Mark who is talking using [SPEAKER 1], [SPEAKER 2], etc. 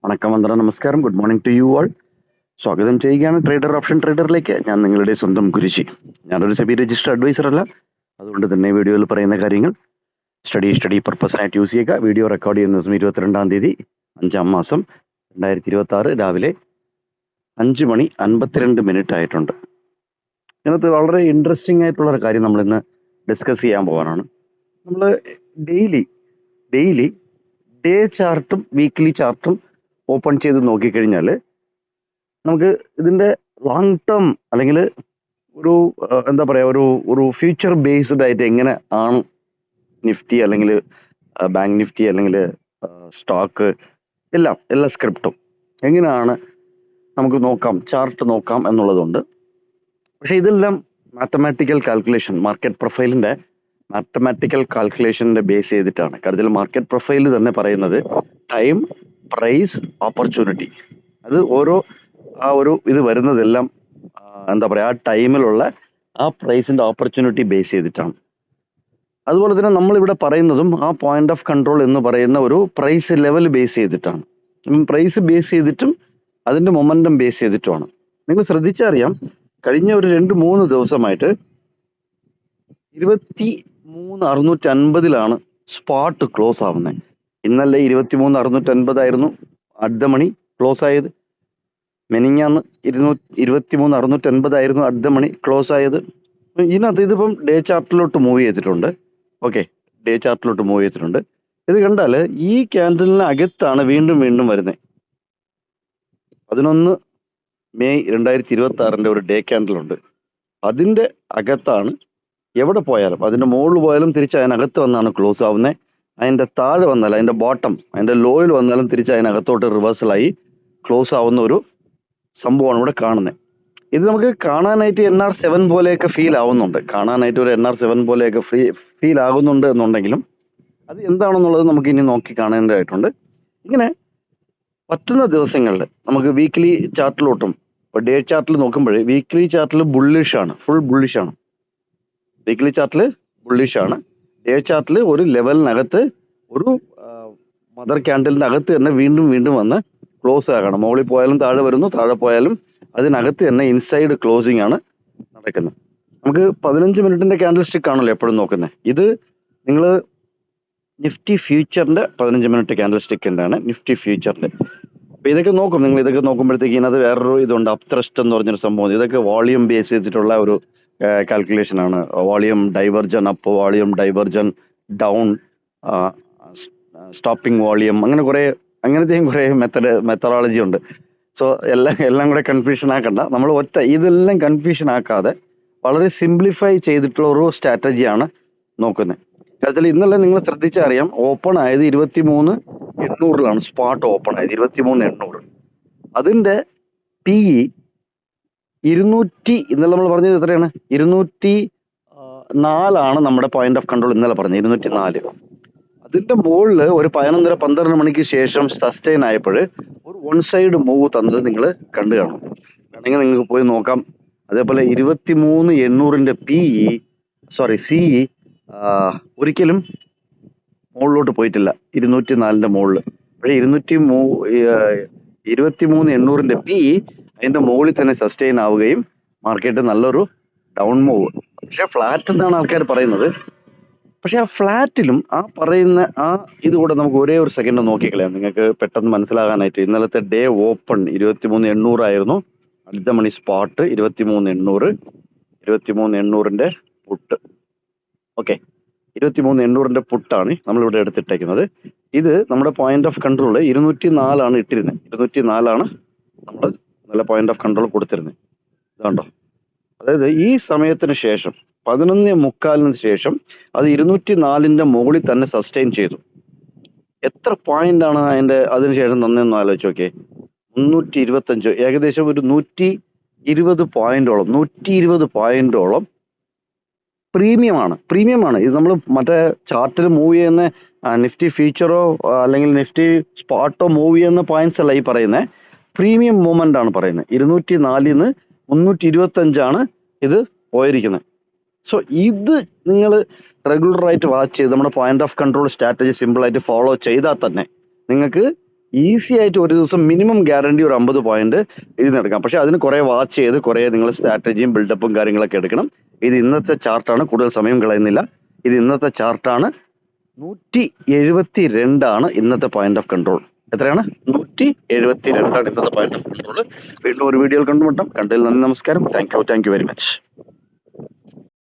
[SPEAKER 1] വണക്കം, വന്ദനം, നമസ്കാരം. Good morning to you all. സ്വാഗതം ചെയ്യുകയാണ് ട്രേഡർ ഓപ്ഷൻ ട്രേഡറിലേക്ക്. ഞാൻ നിങ്ങളുടെ സ്വന്തം കുരിശി. ഞാനൊരു സെബി രജിസ്റ്റർ അഡ്വൈസർ അല്ല. അതുകൊണ്ട് തന്നെ വീഡിയോയിൽ പറയുന്ന കാര്യങ്ങൾ സ്റ്റഡി പർപ്പസിനായിട്ട് യൂസ് ചെയ്യുക. വീഡിയോ റെക്കോർഡ് ചെയ്യുന്ന ദിവസം 22-ാം തീയതി 5-ാം മാസം 2026 രാവിലെ 5:52 ആയിട്ടുണ്ട്. ഇതിനകത്ത് വളരെ ഇൻട്രസ്റ്റിംഗ് ആയിട്ടുള്ള ഒരു കാര്യം നമ്മളിന്ന് ഡിസ്കസ് ചെയ്യാൻ പോകാനാണ്. നമ്മൾ ഡെയിലി ഡേ ചാർട്ടും വീക്ക്ലി ചാർട്ടും ഓപ്പൺ ചെയ്ത് നോക്കിക്കഴിഞ്ഞാൽ നമുക്ക് ഇതിൻ്റെ ലോങ് ടേം അല്ലെങ്കിൽ ഒരു എന്താ പറയുക ഒരു ഫ്യൂച്ചർ ബേസ്ഡ് ആയിട്ട് എങ്ങനെ ആണ് നിഫ്റ്റി അല്ലെങ്കിൽ ബാങ്ക് നിഫ്റ്റി അല്ലെങ്കിൽ സ്റ്റോക്ക് എല്ലാ സ്ക്രിപ്റ്റും എങ്ങനെയാണ് നമുക്ക് ചാർട്ട് നോക്കാം എന്നുള്ളതുണ്ട്. പക്ഷെ ഇതെല്ലാം മാത്തമാറ്റിക്കൽ കാൽക്കുലേഷൻ, മാർക്കറ്റ് പ്രൊഫൈലിൻ്റെ മാത്തമാറ്റിക്കൽ കാൽക്കുലേഷൻ്റെ ബേസ് ചെയ്തിട്ടാണ്. കാര്യത്തിൽ മാർക്കറ്റ് പ്രൊഫൈൽ തന്നെ പറയുന്നത് ടൈം, പ്രൈസ്, ഓപ്പർച്യൂണിറ്റി, അത് ഇത് വരുന്നതെല്ലാം എന്താ പറയുക, ആ ടൈമിലുള്ള ആ പ്രൈസിൻ്റെ ഓപ്പർച്യൂണിറ്റി ബേസ് ചെയ്തിട്ടാണ്. അതുപോലെ തന്നെ നമ്മളിവിടെ പറയുന്നതും ആ പോയിന്റ് ഓഫ് കൺട്രോൾ എന്ന് പറയുന്ന ഒരു പ്രൈസ് ലെവൽ ബേസ് ചെയ്തിട്ടാണ്. പ്രൈസ് ബേസ് ചെയ്തിട്ടും അതിൻ്റെ മൊമെൻറ്റം ബേസ് ചെയ്തിട്ടുമാണ്. നിങ്ങൾ ശ്രദ്ധിച്ചറിയാം, കഴിഞ്ഞ ഒരു 2-3 ദിവസമായിട്ട് 23,650 സ്പോട്ട് ക്ലോസ് ആവുന്നത്. ഇന്നലെ 23,650 ആയിരുന്നു അറ്റ് ദ മണി ക്ലോസ് ആയത്. മെനിഞ്ഞാന്ന് 23,650 ആയിരുന്നു അറ്റ് ദ മണി ക്ലോസ് ആയത്. ഇതിപ്പം ഡേ ചാർട്ടിലോട്ട് മൂവ് ചെയ്തിട്ടുണ്ട്. ഓക്കെ, ഡേ ചാർട്ടിലോട്ട് മൂവ് ചെയ്തിട്ടുണ്ട്. ഇത് കണ്ടാൽ ഈ ക്യാൻഡലിന് അകത്താണ് വീണ്ടും വരുന്നത്. 11 മെയ് 2026 ഒരു ഡേ ക്യാൻഡലുണ്ട്. അതിൻ്റെ അകത്താണ്. എവിടെ പോയാലും, അതിൻ്റെ മുകളിൽ പോയാലും തിരിച്ച് അതിനകത്ത് വന്നാണ് ക്ലോസ് ആവുന്നത്. അതിൻ്റെ താഴെ വന്നാലും, അതിൻ്റെ ബോട്ടം, അതിൻ്റെ ലോയിൽ വന്നാലും തിരിച്ച് അതിനകത്തോട്ട് റിവേഴ്സലായി ക്ലോസ് ആവുന്ന ഒരു സംഭവമാണ് ഇവിടെ കാണുന്നത്. ഇത് നമുക്ക് കാണാനായിട്ട് NR7 പോലെയൊക്കെ ഫീൽ ആവുന്നുണ്ട്. കാണാനായിട്ട് ഒരു NR7 പോലെയൊക്കെ ഫീൽ ആകുന്നുണ്ട് എന്നുണ്ടെങ്കിലും അത് എന്താണെന്നുള്ളത് നമുക്ക് ഇനി നോക്കി കാണേണ്ടതായിട്ടുണ്ട്. ഇങ്ങനെ പറ്റുന്ന ദിവസങ്ങളിൽ നമുക്ക് വീക്ക്ലി ചാർട്ടിലോട്ടും, ഇപ്പോൾ ഡേ ചാർട്ടിൽ നോക്കുമ്പോൾ വീക്ക്ലി ചാർട്ടിൽ ബുള്ളിഷാണ്, ഫുൾ ബുള്ളിഷാണ്. വീക്ക്ലി ചാർട്ടിൽ ബുള്ളിഷാണ്. ഡേ ചാർട്ടിൽ ഒരു ലെവലിനകത്ത് ഒരു മദർ ക്യാൻഡലിൻ്റെ അകത്ത് തന്നെ വീണ്ടും വന്ന് ക്ലോസ് ആകണം. മുകളിൽ പോയാലും താഴെ വരുന്നു, താഴെ പോയാലും അതിനകത്ത് തന്നെ ഇൻസൈഡ് ക്ലോസിംഗ് ആണ് നടക്കുന്നത്. നമുക്ക് 15 മിനിറ്റിൻ്റെ ക്യാൻഡിൽ സ്റ്റിക്ക് ആണല്ലോ എപ്പോഴും നോക്കുന്നത്. ഇത് നിങ്ങൾ നിഫ്റ്റി ഫ്യൂച്ചറിൻ്റെ 15 മിനിറ്റ് ക്യാൻഡിൽ സ്റ്റിക്കിൻ്റെ ആണ്, നിഫ്റ്റി ഫ്യൂച്ചറിൻ്റെ. അപ്പോൾ ഇതൊക്കെ നോക്കുമ്പോഴത്തേക്ക് ഇതിനകത്ത് വേറൊരു ഇതുണ്ട്, അപ്ത്രസ്റ്റ് എന്ന് പറഞ്ഞൊരു സംഭവം. ഇതൊക്കെ വോളിയം ബേസ് ചെയ്തിട്ടുള്ള ഒരു കാൽക്കുലേഷൻ ആണ്. Volume divergence up, volume divergence down, stopping volume, അങ്ങനത്തെയും കുറേ മെത്തഡോളജി ഉണ്ട്. സോ എല്ലാം കൂടെ കൺഫ്യൂഷൻ ആക്കണ്ട. നമ്മൾ ഇതെല്ലാം കൺഫ്യൂഷൻ ആക്കാതെ വളരെ സിംപ്ലിഫൈ ചെയ്തിട്ടുള്ള ഒരു സ്ട്രാറ്റജിയാണ് നോക്കുന്നത്. കാര്യത്തിൽ ഇന്നലെ നിങ്ങൾ ശ്രദ്ധിച്ചറിയാം, ഓപ്പൺ ആയത് 23,800 സ്പോട്ട് ഓപ്പൺ ആയത് 23,800. അതിൻ്റെ PE 200. ഇന്നലെ നമ്മൾ പറഞ്ഞത് എത്രയാണ്? 204 നമ്മുടെ പോയിന്റ് ഓഫ് കൺട്രോൾ ഇന്നലെ പറഞ്ഞത് 204. അതിന്റെ മുകളിൽ ഒരു 11:30-12 മണിക്ക് ശേഷം സസ്റ്റെയിൻ ആയപ്പോൾ ഒരു വൺ സൈഡ് മൂവ് തന്നത് നിങ്ങൾ കണ്ടു കാണും. വേണമെങ്കിൽ നിങ്ങൾക്ക് പോയി നോക്കാം. അതേപോലെ 23,800 CE ഒരിക്കലും മുകളിലോട്ട് പോയിട്ടില്ല, 204 മുകളിൽ. പക്ഷേ 23,800 PE അതിന്റെ മുകളിൽ തന്നെ സസ്റ്റെയിൻ ആവുകയും മാർക്കറ്റ് നല്ലൊരു ഡൗൺ മൂവ്. പക്ഷെ ഫ്ലാറ്റ് എന്നാണ് ആൾക്കാർ പറയുന്നത്. പക്ഷെ ആ ഫ്ലാറ്റിലും ആ പറയുന്ന ഇതുകൂടെ നമുക്ക് ഒരേ ഒരു സെക്കൻഡ് നോക്കിക്കളയാം, നിങ്ങൾക്ക് പെട്ടെന്ന് മനസ്സിലാകാനായിട്ട്. ഇന്നലത്തെ ഡേ ഓപ്പൺ 23,800 ആയിരുന്നു. അടുത്ത മണി സ്പോട്ട് 23,800 പുട്ട്. ഓക്കെ, 23,800 പുട്ടാണ് നമ്മളിവിടെ എടുത്തിട്ടേക്കുന്നത്. ഇത് നമ്മുടെ പോയിന്റ് ഓഫ് കൺട്രോൾ 204 ഇട്ടിരുന്നത്. 204 നമ്മൾ നല്ല പോയിന്റ് ഓഫ് കൺട്രോൾ കൊടുത്തിരുന്നത്. ഇതുണ്ടോ? അതായത് ഈ സമയത്തിന് ശേഷം 11:45 ശേഷം അത് 204 മുകളിൽ തന്നെ സസ്റ്റെയിൻ ചെയ്തു. എത്ര പോയിന്റ് ആണ് അതിനുശേഷം തന്നെയൊന്ന് ആലോചിച്ച് നോക്കിയേ. 325, ഏകദേശം ഒരു 120 പോയിന്റോളം പ്രീമിയമാണ്. ഇത് നമ്മൾ മറ്റേ ചാർട്ടിൽ മൂവ് ചെയ്യുന്ന നിഫ്റ്റി ഫ്യൂച്ചറോ അല്ലെങ്കിൽ നിഫ്റ്റി സ്പോട്ടോ മൂവ് ചെയ്യുന്ന പോയിന്റ്സ് അല്ല ഈ പറയുന്നത്, പ്രീമിയം മൂവ്മെന്റ് ആണ് പറയുന്നത്. 204 325 ഇത് പോയിരിക്കുന്നത്. സോ ഇത് നിങ്ങൾ റെഗുലറായിട്ട് വാച്ച് ചെയ്ത് നമ്മുടെ പോയിന്റ് ഓഫ് കൺട്രോൾ സ്ട്രാറ്റജി സിമ്പിളായിട്ട് ഫോളോ ചെയ്താൽ തന്നെ നിങ്ങൾക്ക് ഈസി ആയിട്ട് ഒരു ദിവസം മിനിമം ഗ്യാരണ്ടി ഒരു 50 പോയിന്റ് ഇതിന് എടുക്കാം. പക്ഷെ അതിന് കുറെ വാച്ച് ചെയ്ത് കുറെ നിങ്ങൾ സ്ട്രാറ്റജിയും ബിൽഡപ്പും കാര്യങ്ങളൊക്കെ എടുക്കണം. ഇത് ഇന്നത്തെ ചാർട്ടാണ്, കൂടുതൽ സമയം കളയുന്നില്ല. ഇത് ഇന്നത്തെ ചാർട്ടാണ്. 172 ഇന്നത്തെ പോയിന്റ് ഓഫ് കൺട്രോൾ. എത്രയാണ്? 172 ഇന്നത്തെ പോയിന്റ് ഓഫ് കൺട്രോൾ. വീണ്ടും ഒരു വീഡിയോയിൽ കണ്ടുമുട്ടാം. കണ്ടതിൽ നന്ദി, നമസ്കാരം. Thank you very much.